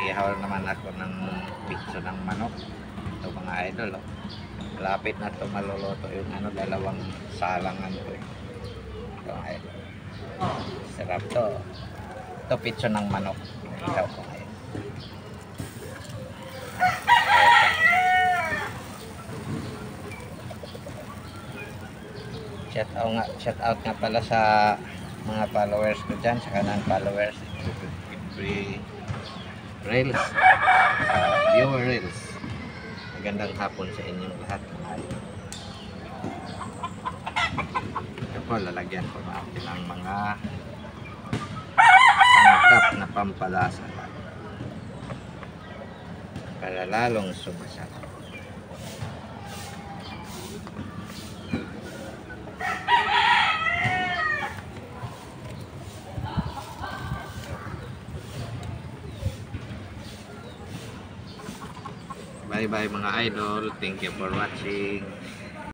Ihaw naman ako ng pitso ng manok. Ito mga idol, oh. Lapit na ito maluluto yung ano, dalawang salangan ko. Ito mga idol. Sarap to. Ito pitso ng manok. Ihaw ko ngayon. Shout out nga pala sa mga followers ko dyan, sa kanan followers, every Reels, viewer Reels. Magandang hapon sa inyong lahat. Ito po, lalagyan ko natin ang mga sangkap na pampalasa para lalong sumasarap. Bye bye mga idol. Thank you for watching.